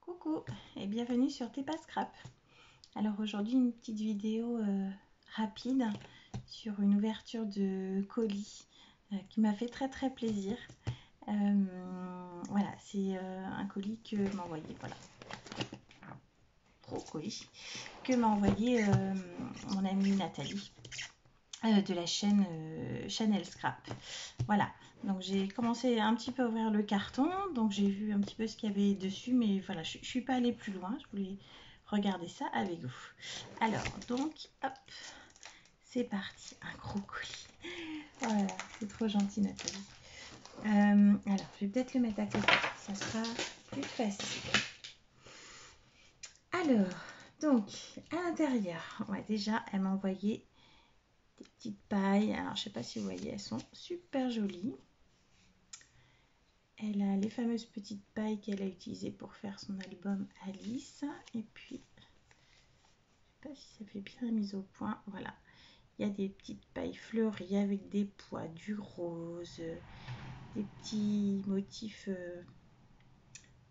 Coucou et bienvenue sur Tepa Scrap. Alors aujourd'hui une petite vidéo rapide sur une ouverture de colis qui m'a fait très plaisir. Voilà, c'est un colis que m'a envoyé, voilà, gros colis, que m'a envoyé mon amie Nathalie de la chaîne Chanel Scrap. Voilà, donc j'ai commencé un petit peu à ouvrir le carton, donc j'ai vu un petit peu ce qu'il y avait dessus, mais voilà, je suis pas allée plus loin, je voulais regarder ça avec vous. Alors, donc, hop, c'est parti, un gros colis. Voilà, c'est trop gentil Nathalie. Alors, je vais peut-être le mettre à côté, ça sera plus facile. Alors, donc, à l'intérieur, ouais, déjà, elle m'a envoyé des petites pailles. Alors, je sais pas si vous voyez, elles sont super jolies. Elle a les fameuses petites pailles qu'elle a utilisées pour faire son album Alice. Et puis, je sais pas si ça fait bien la mise au point. Voilà, il y a des petites pailles fleuries avec des pois, du rose, des petits motifs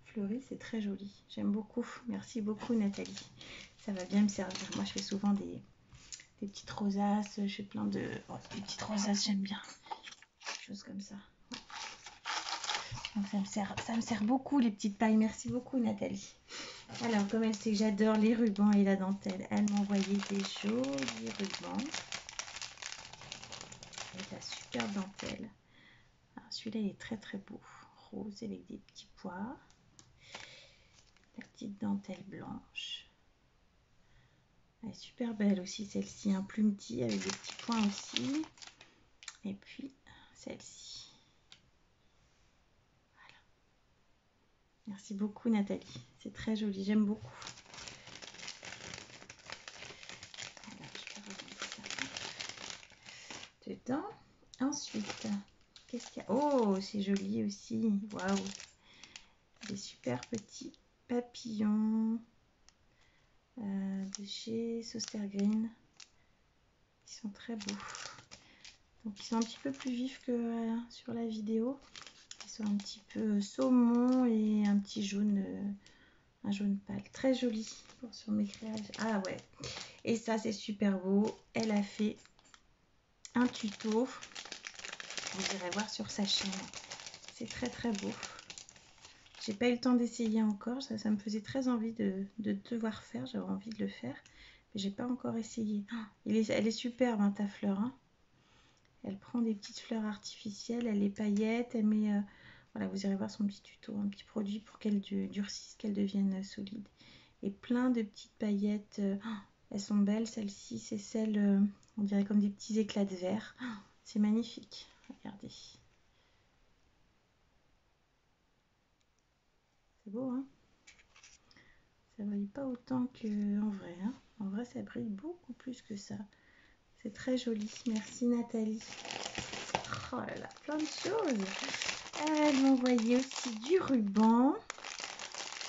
fleuris. C'est très joli. J'aime beaucoup. Merci beaucoup Nathalie. Ça va bien me servir. Moi, je fais souvent des petites rosaces. Je fais plein de des petites rosaces. J'aime bien. Des choses comme ça. Donc ça me sert beaucoup les petites pailles. Merci beaucoup Nathalie. Alors comme elle sait que j'adore les rubans et la dentelle, elle m'a envoyé des jolis rubans avec la super dentelle. Celui-là il est très beau, rose avec des petits pois, la petite dentelle blanche. Elle est super belle aussi celle-ci, un plumetis avec des petits points aussi. Et puis celle-ci. Merci beaucoup Nathalie, c'est très joli, j'aime beaucoup. Alors, je vais remettre ça dedans. Ensuite, qu'est-ce qu'il y a? Oh, c'est joli aussi, waouh! Des super petits papillons de chez Sostergreen. Ils sont très beaux. Donc ils sont un petit peu plus vifs que sur la vidéo. Ils sont un petit peu saumon et un petit jaune, un jaune pâle. Très joli pour sur mes créages. Ah ouais. Et ça c'est super beau. Elle a fait un tuto. Vous irez voir sur sa chaîne. C'est très beau. J'ai pas eu le temps d'essayer encore. Ça me faisait très envie de devoir faire. J'avais envie de le faire. Mais j'ai pas encore essayé. Elle est superbe hein, ta fleur. Hein. Elle prend des petites fleurs artificielles, elle les paillette, elle met, voilà, vous irez voir son petit tuto, un petit produit pour qu'elle durcisse, qu'elle devienne solide. Et plein de petites paillettes, elles sont belles, celles-ci, c'est celles, on dirait comme des petits éclats de verre. C'est magnifique, regardez. C'est beau, hein? Ça brille pas autant qu'en vrai, hein? En vrai, ça brille beaucoup plus que ça. C'est très joli, merci Nathalie. Oh là là, plein de choses. Elle m'a envoyé aussi du ruban.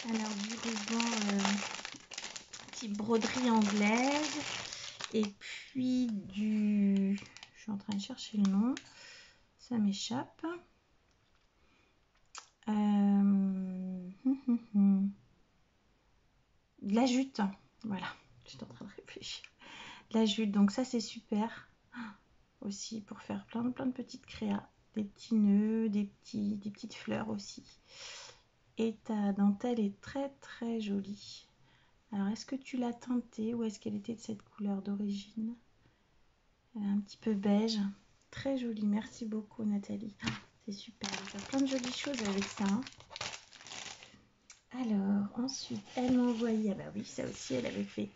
Alors du ruban type broderie anglaise. Et puis du... Je suis en train de chercher le nom. Ça m'échappe. De la jute. Voilà. Je suis en train de réfléchir. De la jute. Donc ça c'est super. Aussi pour faire plein de petites créas. Des petits nœuds, des petites fleurs aussi. Et ta dentelle est très jolie. Alors, est-ce que tu l'as teintée ou est-ce qu'elle était de cette couleur d'origine? Elle est un petit peu beige. Très jolie. Merci beaucoup, Nathalie. C'est super. Il y a plein de jolies choses avec ça. Hein. Alors, ensuite, elle m'a envoyé... Ah bah oui, ça aussi, elle avait fait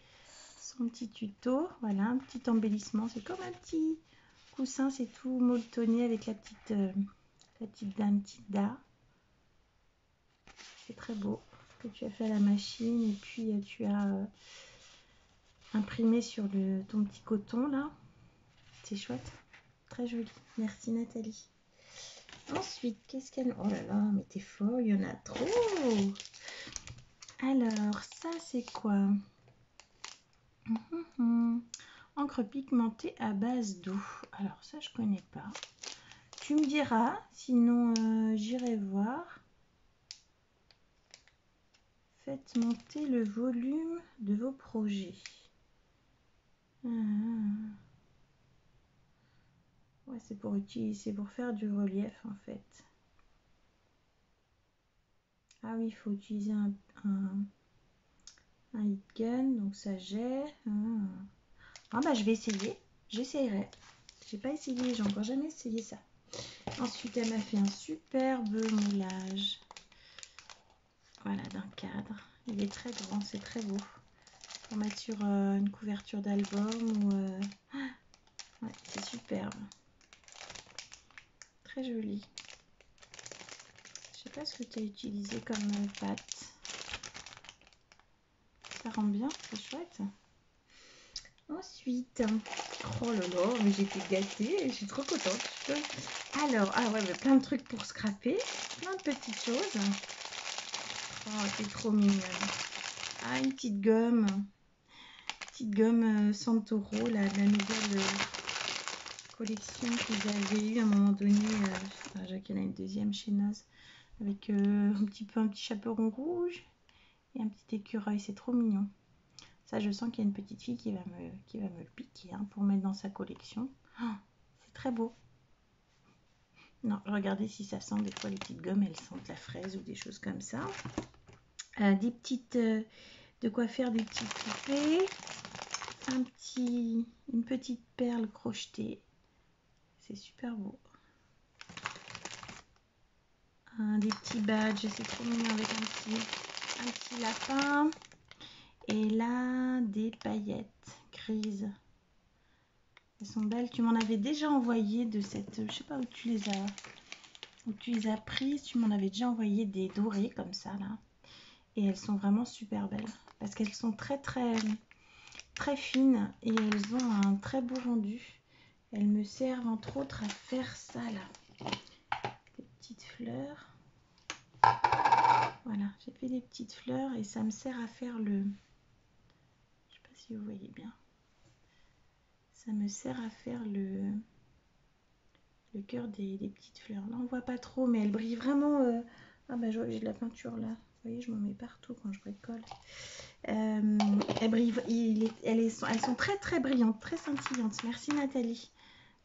son petit tuto. Voilà, un petit embellissement. C'est comme un petit coussin. C'est tout molletonné avec la petite dame Tilda. C'est très beau. Que tu as fait à la machine. Et puis, tu as... imprimé sur ton petit coton là, c'est chouette, très joli, merci Nathalie. Ensuite, qu'est-ce qu'elle... Oh là là, mais t'es folle, il y en a trop. Alors, ça c'est quoi? Encre pigmentée à base d'eau. Alors ça je connais pas. Tu me diras, sinon j'irai voir. Faites monter le volume de vos projets. Ouais, c'est pour utiliser, pour faire du relief en fait. Ah oui, il faut utiliser un heat gun, donc ça j'ai. Ah bah je vais essayer, j'essayerai. J'ai pas essayé, j'ai encore jamais essayé ça. Ensuite, elle m'a fait un superbe moulage. Voilà, d'un cadre. Il est très grand, c'est très beau. Pour mettre sur une couverture d'album ou... Ouais, c'est superbe. Très joli. Je sais pas ce que tu as utilisé comme pâte. Ça rend bien, c'est chouette. Ensuite, oh là là, mais j'étais gâtée, je suis trop contente. Alors, ah ouais, mais plein de trucs pour scraper, plein de petites choses. Oh, c'est trop mignonne. Ah, une petite gomme Santoro, là, de la nouvelle collection qu'ils avaient eu à un moment donné. Je vois qu'il y en a une deuxième chez Noz, avec un petit chaperon rouge et un petit écureuil, c'est trop mignon. Ça, je sens qu'il y a une petite fille qui va me le piquer hein, pour mettre dans sa collection. Oh, c'est très beau. Non, regardez si ça sent des fois les petites gommes, elles sentent la fraise ou des choses comme ça. Des petites, de quoi faire des petites poupées. Une petite perle crochetée. C'est super beau. Des petits badges, c'est trop mignon avec un petit lapin. Et là, des paillettes grises. Elles sont belles. Tu m'en avais déjà envoyé de cette... Je sais pas où tu les as prises. Tu m'en avais déjà envoyé des dorées comme ça, là. Et elles sont vraiment super belles. Parce qu'elles sont très fines. Et elles ont un très beau rendu. Elles me servent entre autres à faire ça, là. Des petites fleurs. Voilà, j'ai fait des petites fleurs et ça me sert à faire le... Je sais pas si vous voyez bien. Ça me sert à faire le cœur des petites fleurs. Là, on voit pas trop, mais elles brillent vraiment. Ah bah j'ai de la peinture là. Vous voyez, je m'en mets partout quand je bricole. Elles brillent. Elles sont très brillantes, très scintillantes. Merci Nathalie.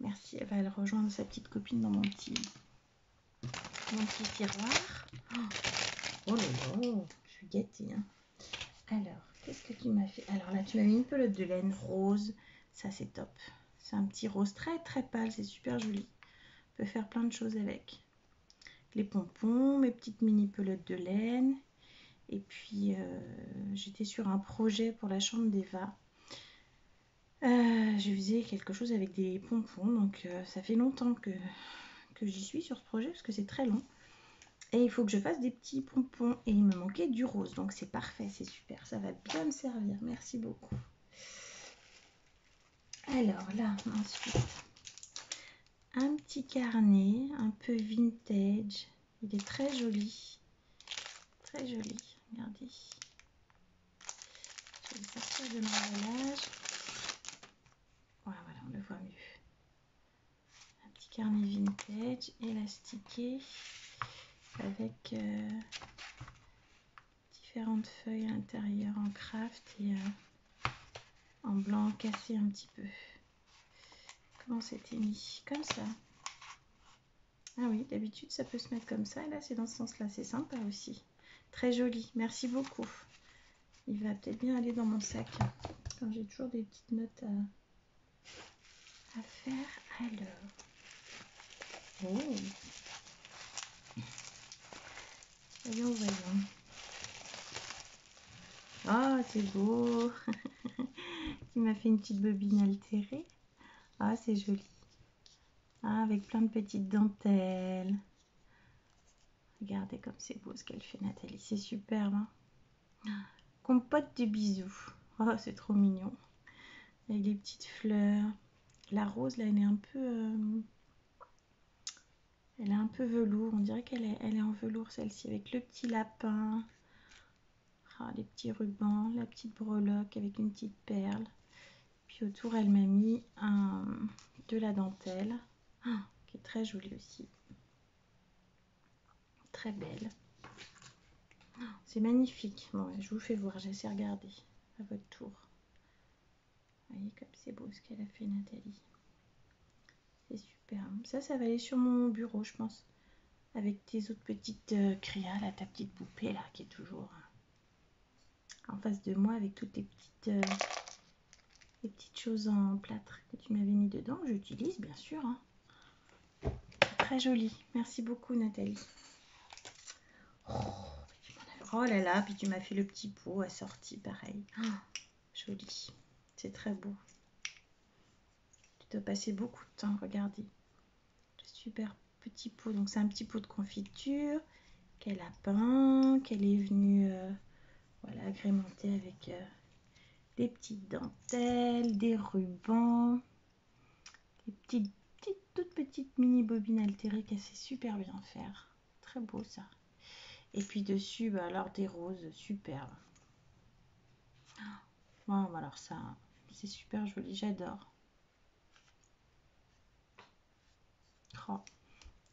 Merci. Elle va aller rejoindre sa petite copine dans mon petit tiroir. Oh là là, je suis gâtée. Hein. Alors, qu'est-ce que tu m'as fait? Alors là, tu m'as mis une pelote de laine rose. Ça, c'est top. C'est un petit rose très pâle. C'est super joli. On peut faire plein de choses avec. Les pompons, mes petites mini pelotes de laine. Et puis, j'étais sur un projet pour la chambre d'Eva. Je faisais quelque chose avec des pompons. Donc, ça fait longtemps que j'y suis sur ce projet parce que c'est très long. Et il faut que je fasse des petits pompons. Et il me manquait du rose. Donc c'est parfait, c'est super. Ça va bien me servir. Merci beaucoup. Alors là, ensuite, un petit carnet, un peu vintage. Il est très joli. Très joli. Regardez. Je vais le sortir de l'emballage. Voilà, on le voit mieux. Un petit carnet vintage, élastiqué. Avec... différentes feuilles à l'intérieur en craft et en blanc cassé un petit peu. Comment c'était mis? Comme ça. Ah oui, d'habitude ça peut se mettre comme ça et là c'est dans ce sens là, c'est sympa aussi. Très joli, merci beaucoup. Il va peut-être bien aller dans mon sac quand j'ai toujours des petites notes à faire. Alors, oh, voyons. Ah, c'est beau. Tu m'as fait une petite bobine altérée. Ah, c'est joli. Ah, avec plein de petites dentelles. Regardez comme c'est beau ce qu'elle fait Nathalie. C'est superbe. Hein, compote de bisous. Oh, c'est trop mignon. Avec les petites fleurs. La rose, là, elle est un peu velours. On dirait qu'elle est en velours, celle-ci. Avec le petit lapin. Ah, les petits rubans, la petite breloque avec une petite perle. Puis autour, elle m'a mis de la dentelle, qui est très jolie aussi. Très belle. C'est magnifique. Bon, je vous fais voir, j'essaie de regarder à votre tour. Vous voyez comme c'est beau ce qu'elle a fait, Nathalie. C'est super. Ça va aller sur mon bureau, je pense. Avec tes autres petites créas, là, ta petite poupée, là, qui est toujours en face de moi, avec toutes les petites choses en plâtre que tu m'avais mis dedans, que j'utilise, bien sûr. Hein. Très joli. Merci beaucoup, Nathalie. Oh là là, puis tu m'as fait le petit pot assorti, pareil. Oh, joli. C'est très beau. Tu dois passer beaucoup de temps, regardez. Super petit pot. Donc c'est un petit pot de confiture qu'elle a peint, qu'elle est venue voilà, agrémenter avec des petites dentelles, des rubans, des toutes petites mini bobines altérées qu'elle sait super bien faire. Très beau ça. Et puis dessus, bah, alors des roses superbes. Wow, alors ça, c'est super joli, j'adore. Oh,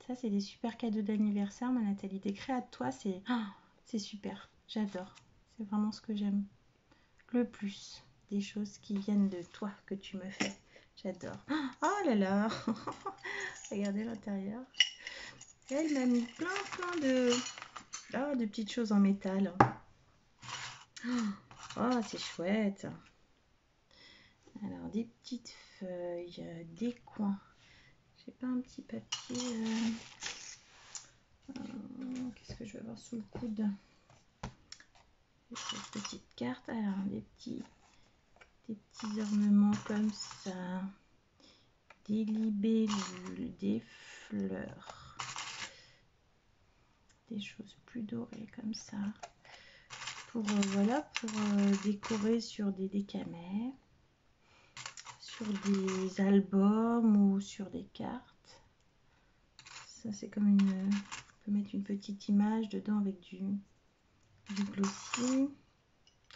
ça, c'est des super cadeaux d'anniversaire, ma Nathalie. Des créas de toi, c'est super. J'adore. C'est vraiment ce que j'aime le plus. Des choses qui viennent de toi, que tu me fais. J'adore. Oh là là. Regardez l'intérieur. Elle m'a mis plein de petites choses en métal. Oh, c'est chouette. Alors, des petites feuilles, des coins. J'ai pas un petit papier. Qu'est-ce que je vais avoir sous le coude? Des petites cartes. Alors, des petits ornements comme ça. Des libellules, des fleurs. Des choses plus dorées comme ça. Pour, voilà, pour décorer sur des décamets. Sur des albums ou sur des cartes. Ça, c'est comme une... On peut mettre une petite image dedans avec du glossy.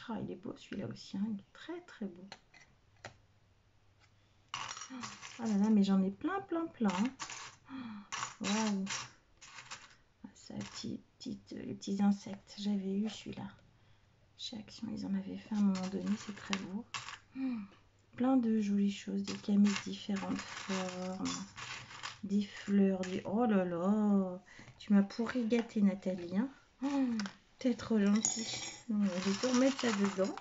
Ah, il est beau celui-là aussi. Hein. Il est très très beau. Oh là là, mais j'en ai plein. Waouh. Ça, les petits insectes. J'avais eu celui-là. Chez Action, ils en avaient fait à un moment donné. C'est très beau. Plein de jolies choses. Des camées de différentes formes. Des fleurs. Oh là là. Tu m'as pourri gâté, Nathalie. Hein. T'es trop gentille. Je vais tout remettre ça dedans.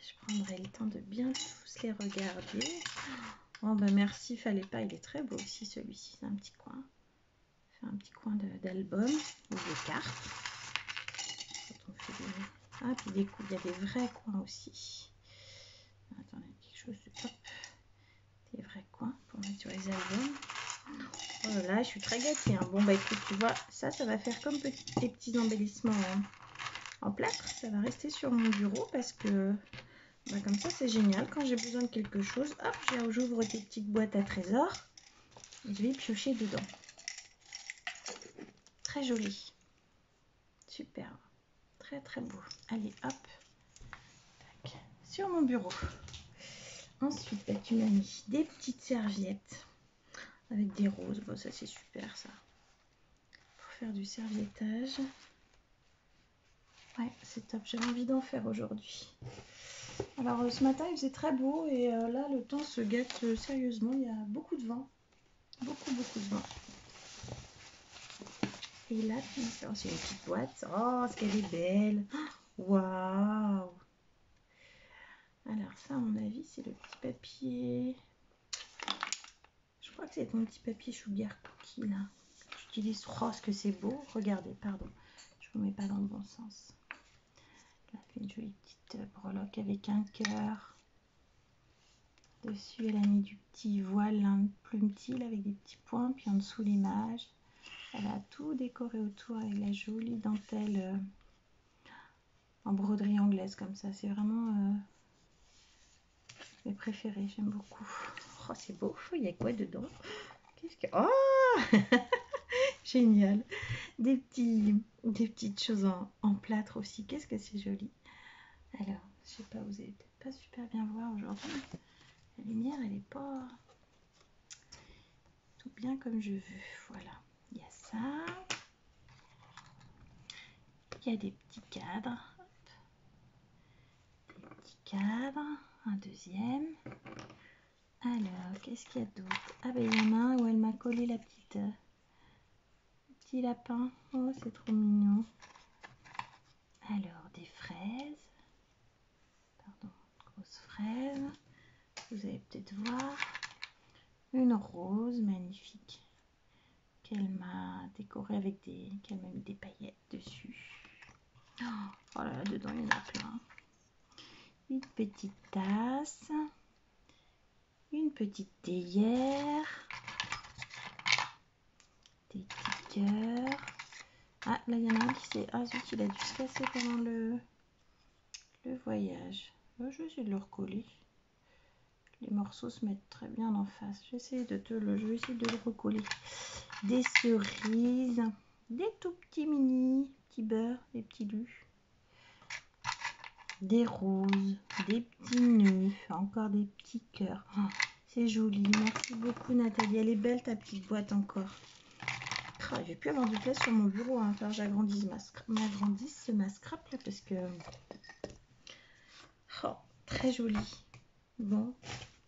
Je prendrai le temps de bien tous les regarder. Oh bah merci, fallait pas. Il est très beau aussi celui-ci. C'est un petit coin. C'est un petit coin d'album ou de cartes. Quand on fait des... Ah, puis il y a des vrais coins aussi. Attendez, quelque chose de top. Des vrais coins pour mettre sur les albums. Oh là là, je suis très gâtée. Hein. Bon bah écoute, tu vois, ça va faire comme des petits embellissements en plâtre. Ça va rester sur mon bureau parce que bah, comme ça c'est génial. Quand j'ai besoin de quelque chose, hop, j'ouvre des petites boîtes à trésors et je vais piocher dedans. Très joli. Super. Très très beau. Allez, hop. Tac. Sur mon bureau. Ensuite, bah, tu m'as mis des petites serviettes avec des roses. Bon, ça c'est super ça. Pour faire du serviettage. Ouais, c'est top. J'ai envie d'en faire aujourd'hui. Alors ce matin il faisait très beau et là le temps se gâte sérieusement. Il y a beaucoup de vent. Beaucoup de vent. Et là, c'est une petite boîte. Oh, ce qu'elle est belle. Waouh. Alors ça, à mon avis, c'est le petit papier. Je crois que c'est ton petit papier sugar cookie là. J'utilise. Oh, ce que c'est beau. Regardez, pardon. Je vous mets pas dans le bon sens. Là, elle fait une jolie petite breloque avec un cœur. Dessus, elle a mis du petit voile, un plume-til avec des petits points. Puis en dessous, l'image. Elle a tout décoré autour avec la jolie dentelle en broderie anglaise comme ça. C'est vraiment mes préférés. J'aime beaucoup. Oh, c'est beau. Il y a quoi dedans? Qu'est-ce que... Oh génial. Des petites choses en plâtre aussi. Qu'est-ce que c'est joli. Alors, je sais pas, vous allez peut-être pas super bien voir aujourd'hui. La lumière, elle est pas tout bien comme je veux. Voilà. Il y a ça. Il y a des petits cadres. Hop. Des petits cadres. Un deuxième. Alors, qu'est-ce qu'il y a d'autre? Ah ben il y en a un où elle m'a collé la petite petit lapin. Oh, c'est trop mignon. Alors, des fraises. Pardon, grosses fraises. Vous allez peut-être voir. Une rose magnifique qu'elle m'a décorée avec qu'elle m'a mis des paillettes dessus. Oh là là, dedans il y en a plein. Une petite tasse. Une petite théière. Des petits cœurs. Ah, là il y en a un qui s'est... Ah zut, il a dû se casser pendant le voyage. Je vais essayer de le recoller. Les morceaux se mettent très bien en face. Je vais essayer de le recoller. Des cerises, des tout petits mini, petits beurres, des petits lus, des roses, des petits nœuds, encore des petits cœurs. Oh, c'est joli. Merci beaucoup Nathalie. Elle est belle ta petite boîte encore. Oh, je vais plus avoir de place sur mon bureau. Hein. Alors j'agrandisse ma scrap là parce que oh, très joli. Bon.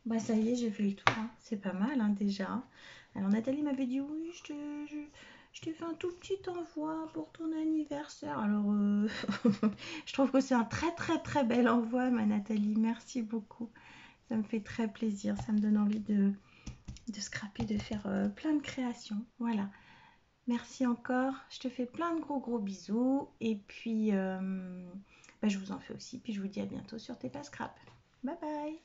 Bah ça y est, j'ai fait le tour, hein. C'est pas mal hein, déjà. Alors Nathalie m'avait dit oui, je t'ai fait un tout petit envoi pour ton anniversaire. Alors je trouve que c'est un très bel envoi ma Nathalie. Merci beaucoup. Ça me fait très plaisir. Ça me donne envie de scraper, de faire plein de créations. Voilà. Merci encore. Je te fais plein de gros bisous. Et puis bah, je vous en fais aussi. Puis je vous dis à bientôt sur TEPA Scrap. Bye bye.